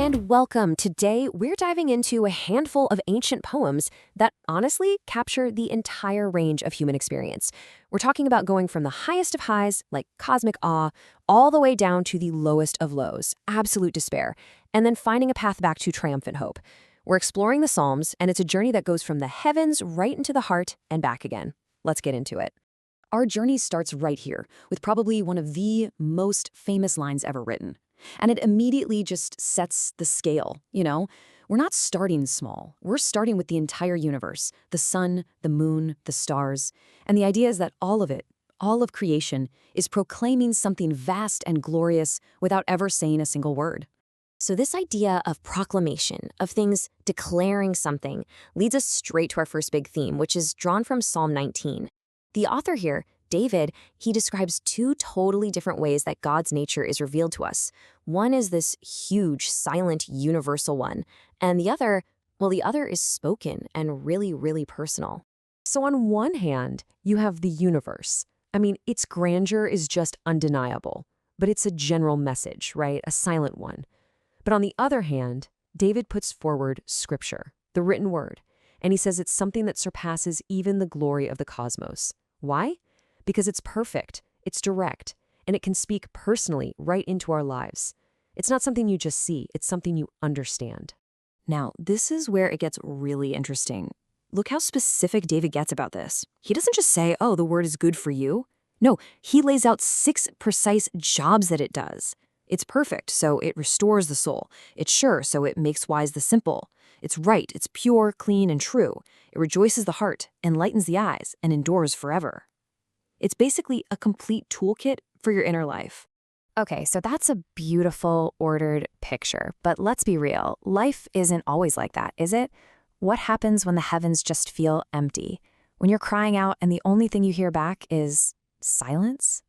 and welcome. Today, we're diving into a handful of ancient poems that honestly capture the entire range of human experience. We're talking about going from the highest of highs, like cosmic awe, all the way down to the lowest of lows, absolute despair, and then finding a path back to triumphant hope. We're exploring the Psalms, and it's a journey that goes from the heavens right into the heart and back again. Let's get into it. Our journey starts right here, with probably one of the most famous lines ever written. And it immediately just sets the scale, We're not starting small. We're starting with the entire universe, the sun, the moon, the stars. And the idea is that all of it, all of creation, is proclaiming something vast and glorious without ever saying a single word. So this idea of proclamation, of things declaring something, leads us straight to our first big theme, which is drawn from Psalm 19. The author here, David, he describes two totally different ways that God's nature is revealed to us. One is this huge, silent, universal one, and the other is spoken and really, really personal. So on one hand, you have the universe. Its grandeur is just undeniable, but it's a general message, right? A silent one. But on the other hand, David puts forward Scripture, the written word, and he says it's something that surpasses even the glory of the cosmos. Why? Because it's perfect, it's direct, and it can speak personally right into our lives. It's not something you just see, it's something you understand. Now, this is where it gets really interesting. Look how specific David gets about this. He doesn't just say, oh, the word is good for you. No, he lays out 6 precise jobs that it does. It's perfect, so it restores the soul. It's sure, so it makes wise the simple. It's right, it's pure, clean, and true. It rejoices the heart, enlightens the eyes, and endures forever. It's basically a complete toolkit for your inner life. Okay, so that's a beautiful, ordered picture. But let's be real. Life isn't always like that, is it? What happens when the heavens just feel empty? When you're crying out and the only thing you hear back is silence?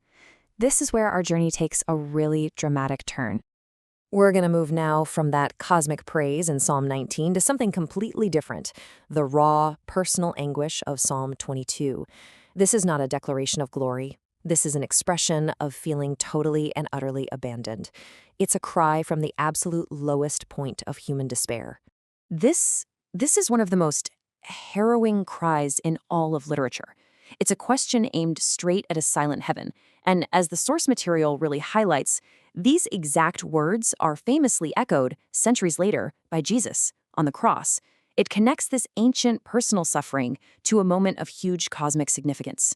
This is where our journey takes a really dramatic turn. We're going to move now from that cosmic praise in Psalm 19 to something completely different, the raw, personal anguish of Psalm 22. This is not a declaration of glory. This is an expression of feeling totally and utterly abandoned. It's a cry from the absolute lowest point of human despair. This is one of the most harrowing cries in all of literature. It's a question aimed straight at a silent heaven, and as the source material really highlights, these exact words are famously echoed centuries later by Jesus on the cross. It connects this ancient personal suffering to a moment of huge cosmic significance.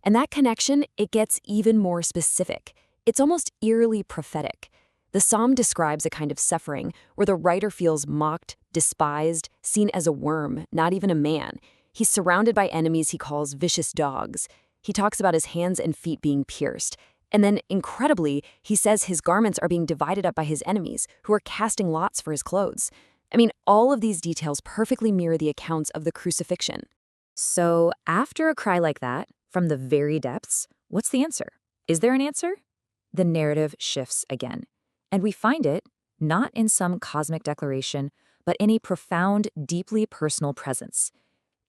And that connection, it gets even more specific. It's almost eerily prophetic. The psalm describes a kind of suffering where the writer feels mocked, despised, seen as a worm, not even a man. He's surrounded by enemies he calls vicious dogs. He talks about his hands and feet being pierced. And then, incredibly, he says his garments are being divided up by his enemies, who are casting lots for his clothes. All of these details perfectly mirror the accounts of the crucifixion. So, after a cry like that, from the very depths, what's the answer? Is there an answer? The narrative shifts again. And we find it not in some cosmic declaration, but in a profound, deeply personal presence.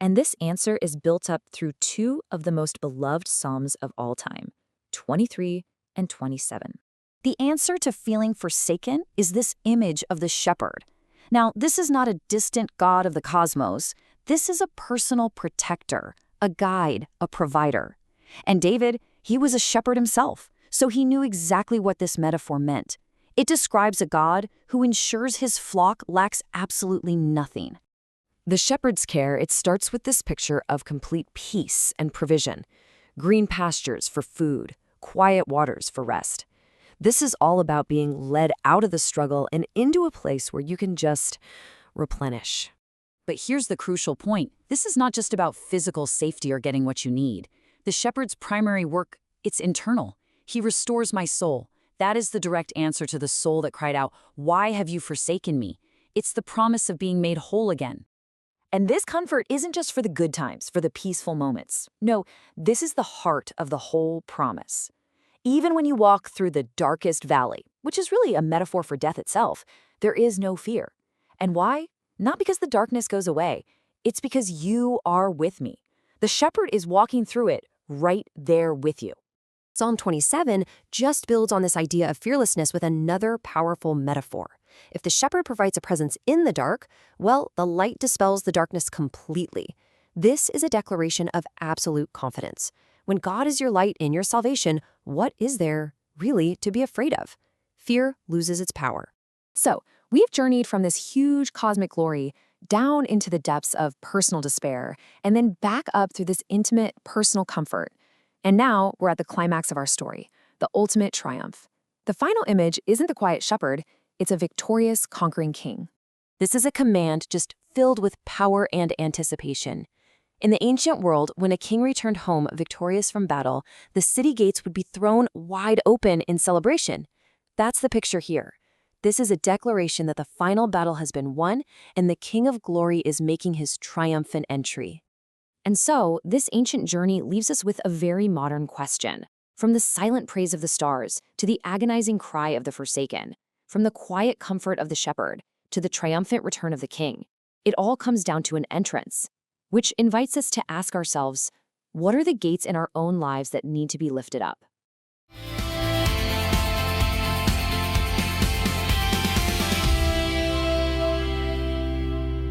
And this answer is built up through 2 of the most beloved psalms of all time, 23 and 27. The answer to feeling forsaken is this image of the shepherd. Now, this is not a distant god of the cosmos. This is a personal protector, a guide, a provider. And David, he was a shepherd himself, so he knew exactly what this metaphor meant. It describes a God who ensures his flock lacks absolutely nothing. The shepherd's care, it starts with this picture of complete peace and provision. Green pastures for food, quiet waters for rest. This is all about being led out of the struggle and into a place where you can just replenish. But here's the crucial point. This is not just about physical safety or getting what you need. The shepherd's primary work, it's internal. He restores my soul. That is the direct answer to the soul that cried out, "Why have you forsaken me?" It's the promise of being made whole again. And this comfort isn't just for the good times, for the peaceful moments. No, this is the heart of the whole promise. Even when you walk through the darkest valley, which is really a metaphor for death itself, there is no fear. And why? Not because the darkness goes away. It's because you are with me. The shepherd is walking through it right there with you. Psalm 27 just builds on this idea of fearlessness with another powerful metaphor. If the shepherd provides a presence in the dark, well, the light dispels the darkness completely. This is a declaration of absolute confidence. When God is your light in your salvation, what is there really to be afraid of? Fear loses its power. So, we've journeyed from this huge cosmic glory down into the depths of personal despair, and then back up through this intimate personal comfort. And now we're at the climax of our story, the ultimate triumph. The final image isn't the quiet shepherd, it's a victorious, conquering king. This is a command just filled with power and anticipation. In the ancient world, when a king returned home victorious from battle, the city gates would be thrown wide open in celebration. That's the picture here. This is a declaration that the final battle has been won and the King of Glory is making his triumphant entry. And so, this ancient journey leaves us with a very modern question. From the silent praise of the stars to the agonizing cry of the forsaken, from the quiet comfort of the shepherd to the triumphant return of the king, it all comes down to an entrance, which invites us to ask ourselves, what are the gates in our own lives that need to be lifted up?